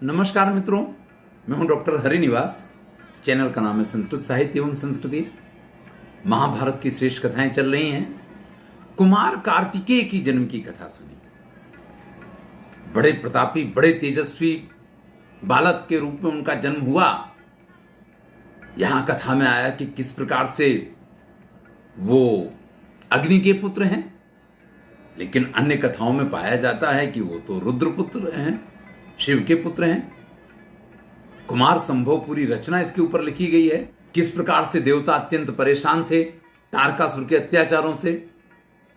नमस्कार मित्रों, मैं हूं डॉक्टर हरिनिवास। चैनल का नाम है संस्कृत साहित्य एवं संस्कृति। महाभारत की श्रेष्ठ कथाएं चल रही हैं। कुमार कार्तिकेय की जन्म की कथा सुनी। बड़े प्रतापी, बड़े तेजस्वी बालक के रूप में उनका जन्म हुआ। यहां कथा में आया कि किस प्रकार से वो अग्नि के पुत्र हैं, लेकिन अन्य कथाओं में पाया जाता है कि वो तो रुद्रपुत्र हैं, शिव के पुत्र हैं। कुमार संभव पूरी रचना इसके ऊपर लिखी गई है। किस प्रकार से देवता अत्यंत परेशान थे तारकासुर के अत्याचारों से,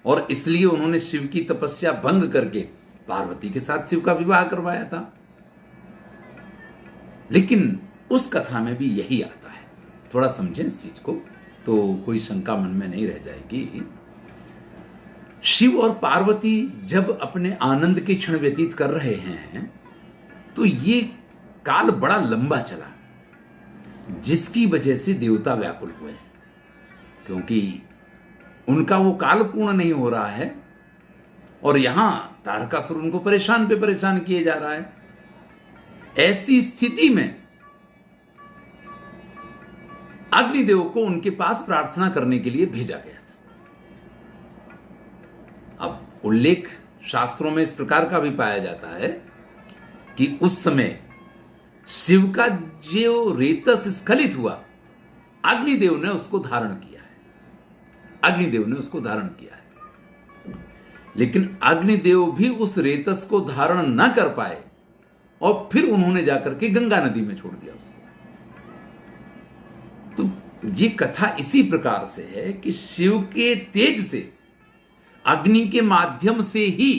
और इसलिए उन्होंने शिव की तपस्या भंग करके पार्वती के साथ शिव का विवाह करवाया था। लेकिन उस कथा में भी यही आता है। थोड़ा समझें इस चीज को तो कोई शंका मन में नहीं रह जाएगी। शिव और पार्वती जब अपने आनंद के क्षण व्यतीत कर रहे हैं तो ये काल बड़ा लंबा चला, जिसकी वजह से देवता व्याकुल हुए हैं, क्योंकि उनका वो काल पूर्ण नहीं हो रहा है और यहां तारकासुर उनको परेशान पे परेशान किए जा रहा है। ऐसी स्थिति में अग्निदेव को उनके पास प्रार्थना करने के लिए भेजा गया था। अब उल्लेख शास्त्रों में इस प्रकार का भी पाया जाता है कि उस समय शिव का जो रेतस स्खलित हुआ, अग्निदेव ने उसको धारण किया है। अग्निदेव ने उसको धारण किया है, लेकिन अग्निदेव भी उस रेतस को धारण न कर पाए और फिर उन्होंने जाकर के गंगा नदी में छोड़ दिया उसको। तो ये कथा इसी प्रकार से है कि शिव के तेज से, अग्नि के माध्यम से ही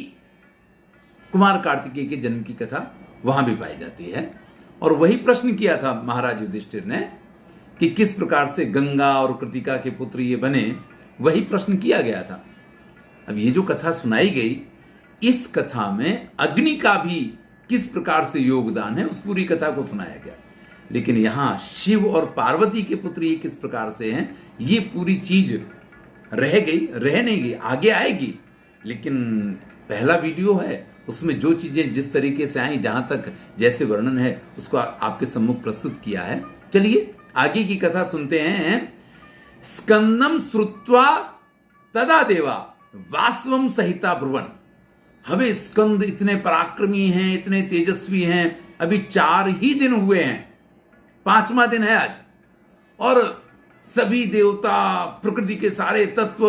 कुमार कार्तिकेय के जन्म की कथा वहां भी पाई जाती है। और वही प्रश्न किया था महाराज युधिष्ठिर ने कि किस प्रकार से गंगा और कृतिका के पुत्र ये बने, वही प्रश्न किया गया था। अब ये जो कथा सुनाई गई, इस कथा में अग्नि का भी किस प्रकार से योगदान है, उस पूरी कथा को सुनाया गया। लेकिन यहां शिव और पार्वती के पुत्र ये किस प्रकार से हैं, ये पूरी चीज रह नहीं गई, आगे आएगी। लेकिन पहला वीडियो है, उसमें जो चीजें जिस तरीके से आई, जहां तक जैसे वर्णन है, उसको आपके सम्मुख प्रस्तुत किया है। चलिए आगे की कथा सुनते हैं। स्कंदम श्रुत्वा तदा देवा वास्वम सहिता ब्रुवन। हमें स्कंद इतने पराक्रमी हैं, इतने तेजस्वी हैं, अभी 4 ही दिन हुए हैं, 5वां दिन है आज, और सभी देवता, प्रकृति के सारे तत्व,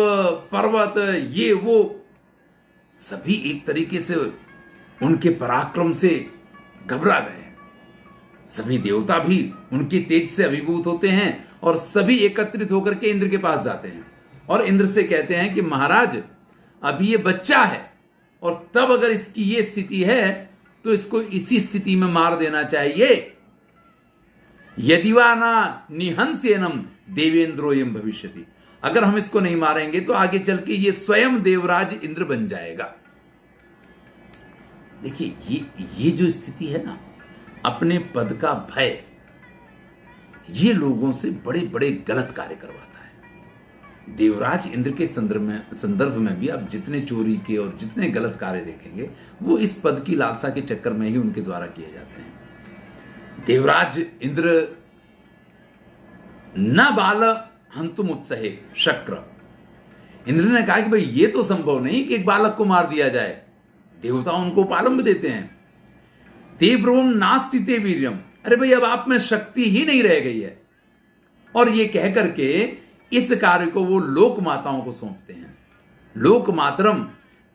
पर्वत, ये वो सभी एक तरीके से उनके पराक्रम से घबरा गए। सभी देवता भी उनके तेज से अभिभूत होते हैं और सभी एकत्रित होकर के इंद्र के पास जाते हैं और इंद्र से कहते हैं कि महाराज, अभी ये बच्चा है और तब अगर इसकी ये स्थिति है तो इसको इसी स्थिति में मार देना चाहिए। यदिवा ना निहंसेनम देवेंद्रोयम भविष्यति। अगर हम इसको नहीं मारेंगे तो आगे चल के ये स्वयं देवराज इंद्र बन जाएगा। देखिए ये जो स्थिति है ना, अपने पद का भय, ये लोगों से बड़े बड़े गलत कार्य करवाता है। देवराज इंद्र के संदर्भ में भी आप जितने चोरी के और जितने गलत कार्य देखेंगे, वो इस पद की लालसा के चक्कर में ही उनके द्वारा किए जाते हैं। देवराज इंद्र न बाल हंतुम उत्सहे शक्र। इंद्र ने कहा कि भाई ये तो संभव नहीं कि एक बालक को मार दिया जाए। देवता उनको उपालंब देते हैं। ते ब्रुवम नास्ति ते वीर्यम। अरे भाई, अब आप में शक्ति ही नहीं रह गई है। और ये कह करके इस कार्य को वो लोक माताओं को सौंपते हैं। लोक मातरम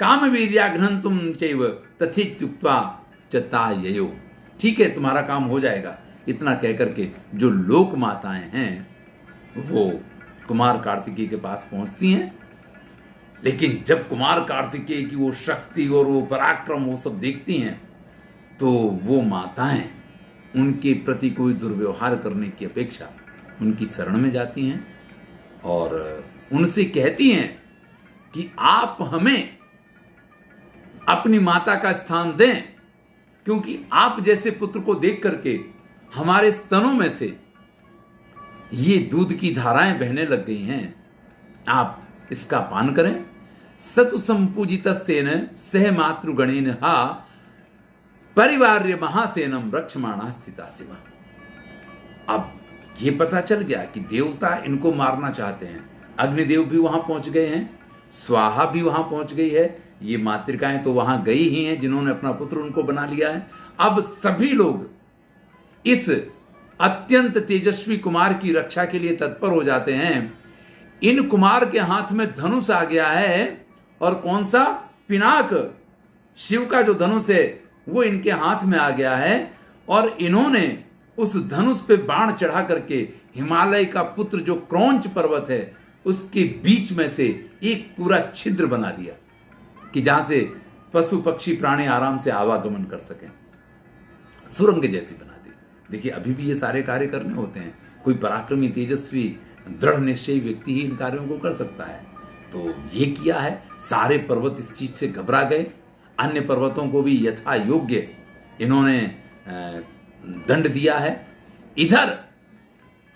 काम वीर्याघ्नंतुम चैव तथेत्युक्त्वा चताययो। ठीक है, तुम्हारा काम हो जाएगा, इतना कह करके जो लोक माताएं हैं वो कुमार कार्तिकेय के पास पहुंचती हैं। लेकिन जब कुमार कार्तिकेय की वो शक्ति और वो पराक्रम वो सब देखती हैं तो वो माताएं उनके प्रति कोई दुर्व्यवहार करने की अपेक्षा उनकी शरण में जाती हैं और उनसे कहती हैं कि आप हमें अपनी माता का स्थान दें, क्योंकि आप जैसे पुत्र को देख करके हमारे स्तनों में से ये दूध की धाराएं बहने लग गई हैं। आप इसका पान करें। सतु संपूजितस्तेन सह मातृगणेन हा परिवार्य महासेनम रक्षमाणा स्थिता शिवा। अब ये पता चल गया कि देवता इनको मारना चाहते हैं। अग्निदेव भी वहां पहुंच गए हैं, स्वाहा भी वहां पहुंच गई है, ये मातृकाएं तो वहां गई ही हैं जिन्होंने अपना पुत्र उनको बना लिया है। अब सभी लोग इस अत्यंत तेजस्वी कुमार की रक्षा के लिए तत्पर हो जाते हैं। इन कुमार के हाथ में धनुष आ गया है, और कौन सा? पिनाक, शिव का जो धनुष है वो इनके हाथ में आ गया है, और इन्होंने उस धनुष पे बाण चढ़ा करके हिमालय का पुत्र जो क्रौंच पर्वत है उसके बीच में से एक पूरा छिद्र बना दिया कि जहां से पशु पक्षी प्राणी आराम से आवागमन कर सकें। सुरंग जैसी बना दी। देखिए, अभी भी ये सारे कार्य करने होते हैं। कोई पराक्रमी, तेजस्वी, दृढ़ निश्चयी व्यक्ति ही इन कार्यों को कर सकता है। तो ये किया है। सारे पर्वत इस चीज से घबरा गए। अन्य पर्वतों को भी यथा योग्य इन्होंने दंड दिया है। इधर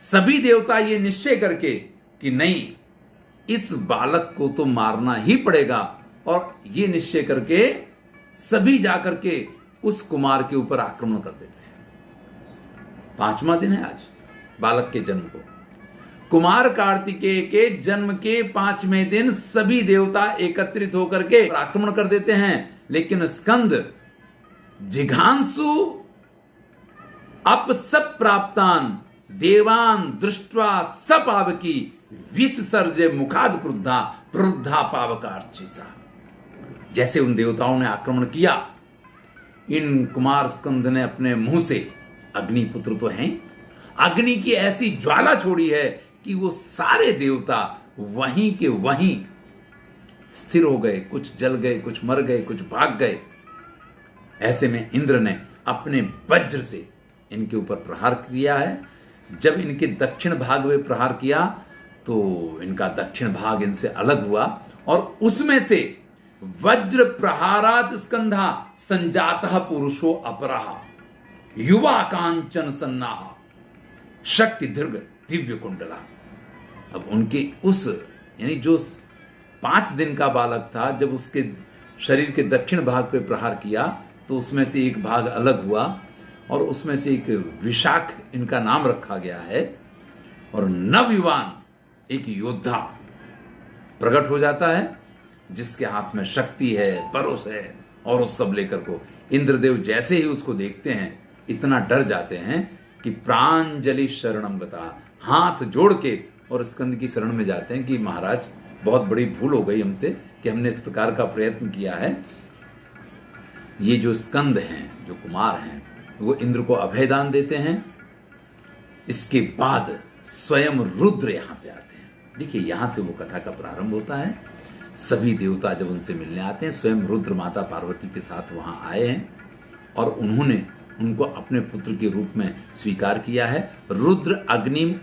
सभी देवता ये निश्चय करके कि नहीं, इस बालक को तो मारना ही पड़ेगा, और ये निश्चय करके सभी जाकर के उस कुमार के ऊपर आक्रमण कर देते हैं। 5वां दिन है आज बालक के जन्म को। कुमार कार्तिकेय के जन्म के 5वें दिन सभी देवता एकत्रित होकर के आक्रमण कर देते हैं। लेकिन स्कंद जिघांसु अपसप प्राप्तान देवान दृष्ट्वा सपावकी विसर्जे मुखाद क्रुद्धा प्रुद्धा पावकार्चिसा। जैसे उन देवताओं ने आक्रमण किया, इन कुमार स्कंद ने अपने मुंह से, अग्निपुत्र तो हैं, अग्नि की ऐसी ज्वाला छोड़ी है कि वो सारे देवता वहीं के वहीं स्थिर हो गए। कुछ जल गए, कुछ मर गए, कुछ भाग गए। ऐसे में इंद्र ने अपने वज्र से इनके ऊपर प्रहार किया है। जब इनके दक्षिण भाग में प्रहार किया तो इनका दक्षिण भाग इनसे अलग हुआ, और उसमें से वज्र प्रहारात स्कंधा संजातः पुरुषो अपरहा युवा कांचन सन्नाहा शक्ति दीर्घ दिव्य कुंडला। अब उनके उस, यानी जो 5 दिन का बालक था, जब उसके शरीर के दक्षिण भाग पे प्रहार किया तो उसमें से एक भाग अलग हुआ, और उसमें से एक विशाख इनका नाम रखा गया है, और नवयुवान एक योद्धा प्रकट हो जाता है जिसके हाथ में शक्ति है, परोस है, और उस सब लेकर को इंद्रदेव जैसे ही उसको देखते हैं इतना डर जाते हैं कि प्रांजलि शरणम गता, हाथ जोड़ के और स्कंद की शरण में जाते हैं कि महाराज बहुत बड़ी भूल हो गई हमसे कि हमने इस प्रकार का प्रयत्न किया है। ये जो स्कंद हैं, जो कुमार हैं, वो इंद्र को अभयदान देते हैं। इसके बाद स्वयं रुद्र यहां पे आते हैं। देखिए, यहां से वो कथा का प्रारंभ होता है। सभी देवता जब उनसे मिलने आते हैं, स्वयं रुद्र माता पार्वती के साथ वहां आए हैं, और उन्होंने उनको अपने पुत्र के रूप में स्वीकार किया है। रुद्र अग्निम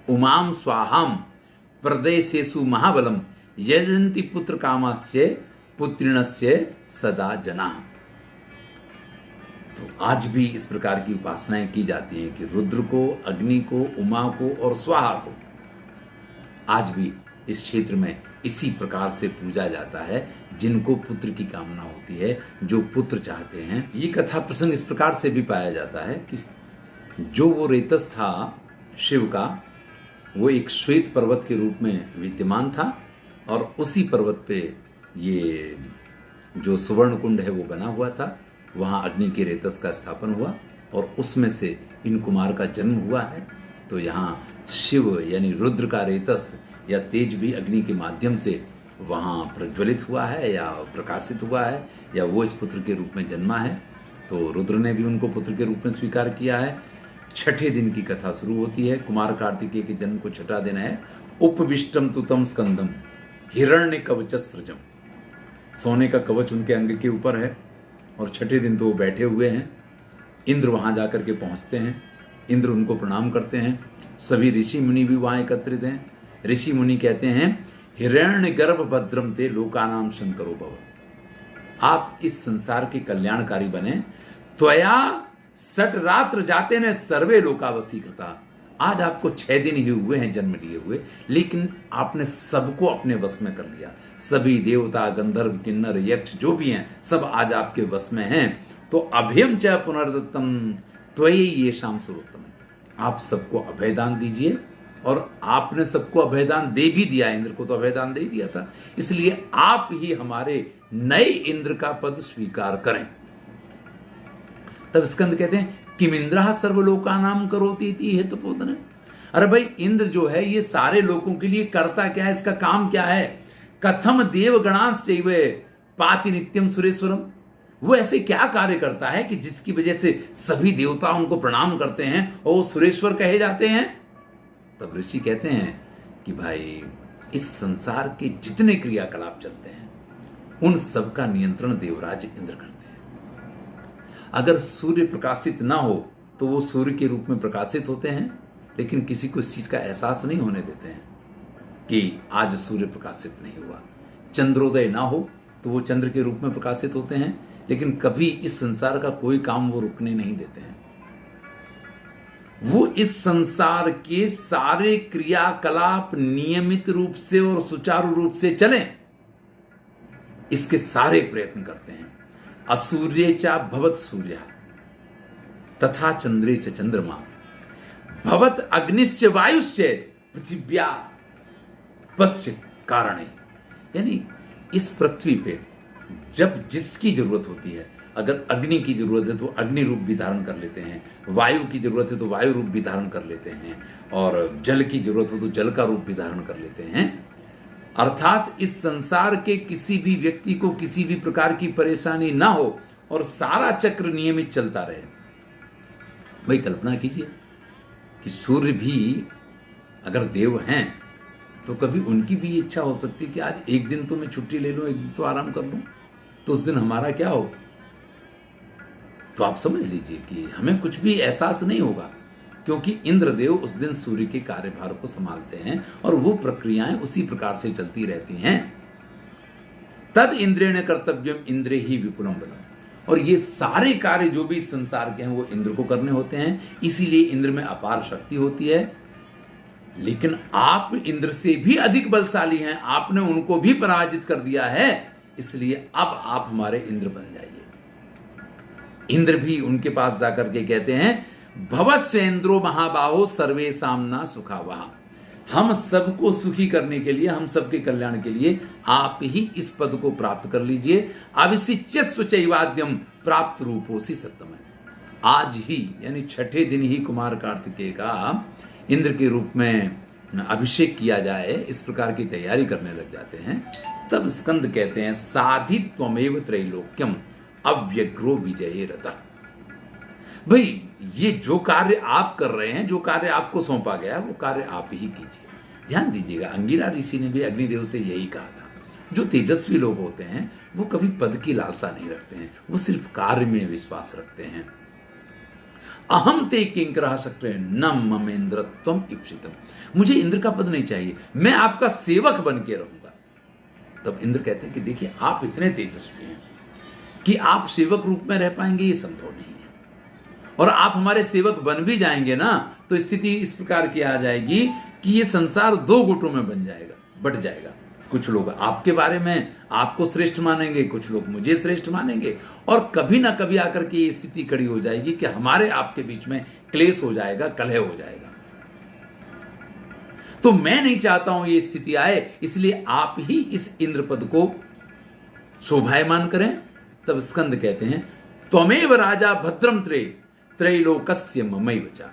उमाम स्वाहाम प्रदेशेषु महाबलम यजंती पुत्र कामास्य पुत्रिणस्य सदा जना। तो आज भी इस प्रकार की उपासनाएं की जाती हैं कि रुद्र को, अग्नि को, उमा को और स्वाहा को आज भी इस क्षेत्र में इसी प्रकार से पूजा जाता है, जिनको पुत्र की कामना होती है, जो पुत्र चाहते हैं। ये कथा प्रसंग इस प्रकार से भी पाया जाता है कि जो वो रेतस था शिव का, वो एक श्वेत पर्वत के रूप में विद्यमान था, और उसी पर्वत पे ये जो सुवर्ण कुंड है वो बना हुआ था। वहाँ अग्नि के रेतस का स्थापन हुआ, और उसमें से इन कुमार का जन्म हुआ है। तो यहाँ शिव यानी रुद्र का रेतस या तेज भी अग्नि के माध्यम से वहाँ प्रज्वलित हुआ है या प्रकाशित हुआ है, या वो इस पुत्र के रूप में जन्मा है। तो रुद्र ने भी उनको पुत्र के रूप में स्वीकार किया है। 6ठे दिन की कथा शुरू होती है। कुमार कार्तिकेय के जन्म को 6ठा दिन है। उपविष्टम तुतम स्कंदम हिरण्य कवच सृजम। सोने का कवच उनके अंग के ऊपर है, और 6ठे दिन तो वो बैठे हुए हैं। इंद्र वहां जाकर के पहुंचते हैं। इंद्र उनको प्रणाम करते हैं। सभी ऋषि मुनि भी वहां एकत्रित हैं। ऋषि मुनि कहते हैं, हिरण्य गर्भ भद्रम ते लोकानाम शंकरो भव। आप इस संसार के कल्याणकारी बने। त्वया सट रात्र जाते ने सर्वे लोकावसीकृता। आज आपको 6 दिन ही हुए हैं जन्म लिए हुए, लेकिन आपने सबको अपने वश में कर लिया। सभी देवता, गंधर्व, किन्नर, यक्ष जो भी हैं, सब आज आपके वश में हैं, तो अभयम च पुनर्दत्तम त्वयि येषाम सुरोत्तम। आप सबको अभयदान दीजिए, और आपने सबको अभयदान दे भी दिया, इंद्र को तो अभयदान दे ही दिया था, इसलिए आप ही हमारे नए इंद्र का पद स्वीकार करें। तब स्कंद कहते हैं किम इंद्रः सर्वलोकानां करोति इति हेतुपोदन। अरे भाई, इंद्र जो है ये सारे लोगों के लिए करता क्या है, इसका काम क्या है? कथम देवगणांश्चैव पाति नित्यम सुरेश्वरम। वो ऐसे क्या कार्य करता है कि जिसकी वजह से सभी देवता उनको प्रणाम करते हैं और वो सुरेश्वर कहे जाते हैं? तब ऋषि कहते हैं कि भाई, इस संसार के जितने क्रियाकलाप चलते हैं उन सब का नियंत्रण देवराज इंद्र करते हैं। अगर सूर्य प्रकाशित ना हो तो वो सूर्य के रूप में प्रकाशित होते हैं, लेकिन किसी को इस चीज का एहसास नहीं होने देते हैं कि आज सूर्य प्रकाशित नहीं हुआ। चंद्रोदय ना हो तो वो चंद्र के रूप में प्रकाशित होते हैं, लेकिन कभी इस संसार का कोई काम वो रुकने नहीं देते हैं। वो इस संसार के सारे क्रियाकलाप नियमित रूप से और सुचारू रूप से चलें, इसके सारे प्रयत्न करते हैं। असूर्ये च भवत सूर्य तथा चंद्रे च चंद्रमा भवत अग्निश्च वायुश्च पृथिव्या पश्च कारणे। यानी इस पृथ्वी पे जब जिसकी जरूरत होती है, अगर अग्नि की जरूरत है तो अग्नि रूप भी धारण कर लेते हैं, वायु की जरूरत है तो वायु रूप भी धारण कर लेते हैं, और जल की जरूरत हो तो जल का रूप भी धारण कर लेते हैं। अर्थात इस संसार के किसी भी व्यक्ति को किसी भी प्रकार की परेशानी ना हो और सारा चक्र नियमित चलता रहे। भाई कल्पना कीजिए कि सूर्य भी अगर देव हैं तो कभी उनकी भी इच्छा हो सकती है कि आज एक दिन तो मैं छुट्टी ले लूं, एक दिन तो आराम कर लूं, तो उस दिन हमारा क्या हो। तो आप समझ लीजिए कि हमें कुछ भी एहसास नहीं होगा, क्योंकि इंद्रदेव उस दिन सूर्य के कार्यभार को संभालते हैं और वो प्रक्रियाएं उसी प्रकार से चलती रहती हैं। तद इंद्रेण कर्तव्यम इंद्रे ही विपुलम बलम। और ये सारे कार्य जो भी संसार के हैं वो इंद्र को करने होते हैं, इसीलिए इंद्र में अपार शक्ति होती है। लेकिन आप इंद्र से भी अधिक बलशाली हैं, आपने उनको भी पराजित कर दिया है, इसलिए अब आप हमारे इंद्र बन जाइए। इंद्र भी उनके पास जाकर के कहते हैं भवस्य इंद्रो महाबाहो सर्वे सामना सुखावहा। हम सबको सुखी करने के लिए, हम सबके कल्याण के लिए आप ही इस पद को प्राप्त कर लीजिए। अभिषिच्यत सुचैवाद्यम प्राप्त रूपोसी सत्यम। आज ही यानी छठे दिन ही कुमार कार्तिकेय का इंद्र के रूप में अभिषेक किया जाए, इस प्रकार की तैयारी करने लग जाते हैं। तब स्कंद कहते हैं साधि त्वमेव त्रैलोक्यम अव्यग्रो विजये रतः। भाई ये जो कार्य आप कर रहे हैं, जो कार्य आपको सौंपा गया, वो कार्य आप ही कीजिए। ध्यान दीजिएगा, अंगिरा ऋषि ने भी अग्निदेव से यही कहा था। जो तेजस्वी लोग होते हैं वो कभी पद की लालसा नहीं रखते हैं, वो सिर्फ कार्य में विश्वास रखते हैं। अहम ते किंकरः शक्रे न ममेन्द्रत्वम इप्सितम। मुझे इंद्र का पद नहीं चाहिए, मैं आपका सेवक बन के रहूंगा। तब इंद्र कहते हैं कि देखिए, आप इतने तेजस्वी हैं कि आप सेवक रूप में रह पाएंगे, ये संभव नहीं है। और आप हमारे सेवक बन भी जाएंगे ना, तो स्थिति इस प्रकार की आ जाएगी कि ये संसार दो गुटों में बट जाएगा। कुछ लोग आपके बारे में आपको श्रेष्ठ मानेंगे, कुछ लोग मुझे श्रेष्ठ मानेंगे, और कभी ना कभी आकर के ये स्थिति खड़ी हो जाएगी कि हमारे आपके बीच में क्लेश हो जाएगा, कलह हो जाएगा। तो मैं नहीं चाहता हूं ये स्थिति आए, इसलिए आप ही इस इंद्र पद को शोभायमान करें। तब स्कंद कहते हैं त्वमेव राजा भद्रम त्रैलोकस्य ममैव च।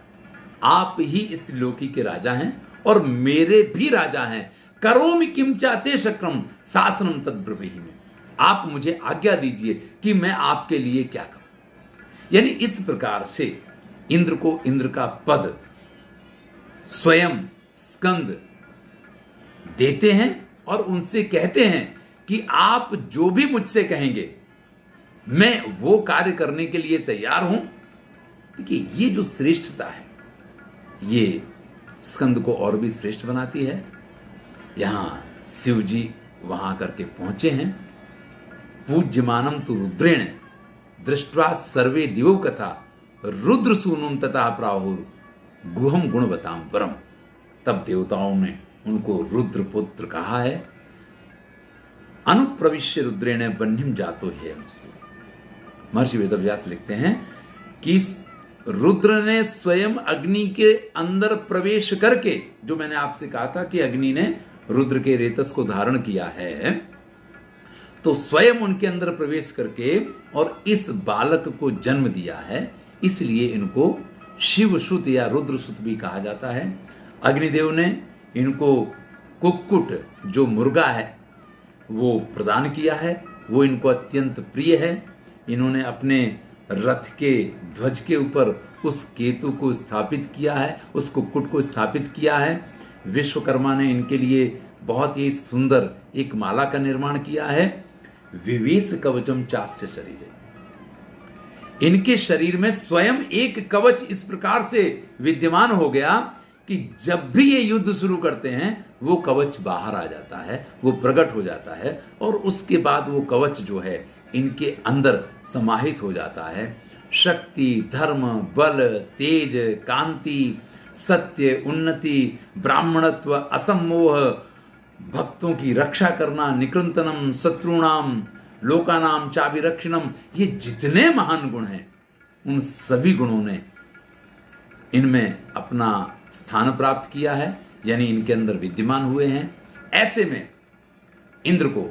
आप ही इस त्रिलोकी के राजा हैं और मेरे भी राजा हैं। करोमि किम चाते शक्रम शासनम तद्ब्रवीहि में। आप मुझे आज्ञा दीजिए कि मैं आपके लिए क्या करूं। यानी इस प्रकार से इंद्र को इंद्र का पद स्वयं स्कंद देते हैं और उनसे कहते हैं कि आप जो भी मुझसे कहेंगे मैं वो कार्य करने के लिए तैयार हूं। देखिए, ये जो श्रेष्ठता है ये स्कंद को और भी श्रेष्ठ बनाती है। यहां शिव जी वहां करके पहुंचे हैं। पूज्यमानम तु रुद्रेण दृष्ट्वा सर्वे दिवौकसा रुद्र सूनुम तथा प्राहुर गुहम गुणवताम परम। तब देवताओं ने उनको रुद्र पुत्र कहा है। अनुप्रविश्य रुद्रेण बन्हिम जातो हेयंसु। महर्षि वेदव्यास लिखते हैं कि रुद्र ने स्वयं अग्नि के अंदर प्रवेश करके, जो मैंने आपसे कहा था कि अग्नि ने रुद्र के रेतस को धारण किया है, तो स्वयं उनके अंदर प्रवेश करके और इस बालक को जन्म दिया है। इसलिए इनको शिवसुत या रुद्रसुत भी कहा जाता है। अग्निदेव ने इनको कुक्कुट, जो मुर्गा है, वो प्रदान किया है। वो इनको अत्यंत प्रिय है। इन्होंने अपने रथ के ध्वज के ऊपर उस केतु को स्थापित किया है, उस कुक्कुट को स्थापित किया है। विश्वकर्मा ने इनके लिए बहुत ही सुंदर एक माला का निर्माण किया है। विवेश कवचम चास्य शरीर, इनके शरीर में स्वयं एक कवच इस प्रकार से विद्यमान हो गया कि जब भी ये युद्ध शुरू करते हैं वो कवच बाहर आ जाता है, वो प्रकट हो जाता है और उसके बाद वो कवच जो है इनके अंदर समाहित हो जाता है। शक्ति, धर्म, बल, तेज, कांति, सत्य, उन्नति, ब्राह्मणत्व, असम्मोह, भक्तों की रक्षा करना, निकृंतनम, शत्रुणाम, लोकानाम चाभिरक्षणम, ये जितने महान गुण हैं उन सभी गुणों ने इनमें अपना स्थान प्राप्त किया है, यानी इनके अंदर विद्यमान हुए हैं। ऐसे में इंद्र को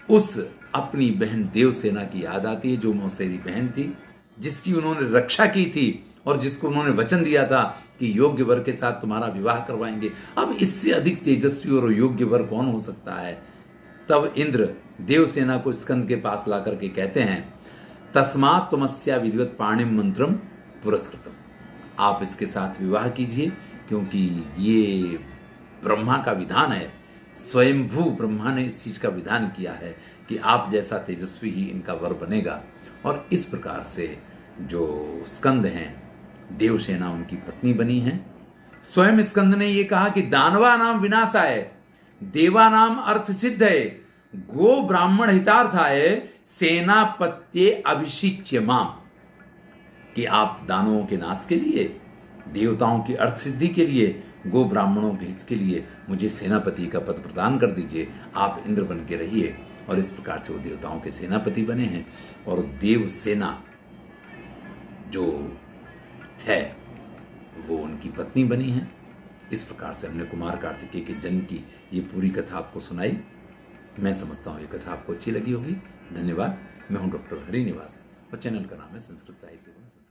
उस अपनी बहन देवसेना की याद आती है, जो मौसेरी बहन थी, जिसकी उन्होंने रक्षा की थी और जिसको उन्होंने वचन दिया था कि योग्य वर के साथ तुम्हारा विवाह करवाएंगे। अब इससे अधिक तेजस्वी और योग्य वर कौन हो सकता है। तब इंद्र देवसेना को स्कंद के पास ला करके कहते हैं, तस्मात् त्वमस्या विधिवत पाणिम मंत्रम पुरस्कृतम, आप इसके साथ विवाह कीजिए, क्योंकि ये ब्रह्मा का विधान है। स्वयंभू ब्रह्मा ने इस चीज का विधान किया है कि आप जैसा तेजस्वी ही इनका वर बनेगा। और इस प्रकार से जो स्कंद हैं, देवसेना उनकी पत्नी बनी है। स्वयं स्कंद ने यह कहा कि दानवा नाम विनाशाय, देवा नाम अर्थ सिद्धये, गो ब्राह्मण हितार्थाय, सेनापत्ये अभिषिच्य माम, कि आप दानवों के नाश के लिए, देवताओं की अर्थ सिद्धि के लिए, गो ब्राह्मणों के हित के लिए मुझे सेनापति का पद प्रदान कर दीजिए, आप इंद्र बन के रहिए। और इस प्रकार से वो देवताओं के सेनापति बने हैं और देव सेना जो है वो उनकी पत्नी बनी है। इस प्रकार से हमने कुमार कार्तिकेय के जन्म की ये पूरी कथा आपको सुनाई। मैं समझता हूँ ये कथा आपको अच्छी लगी होगी। धन्यवाद। मैं हूँ डॉक्टर हरिनिवास और चैनल का नाम है संस्कृत साहित्य एवं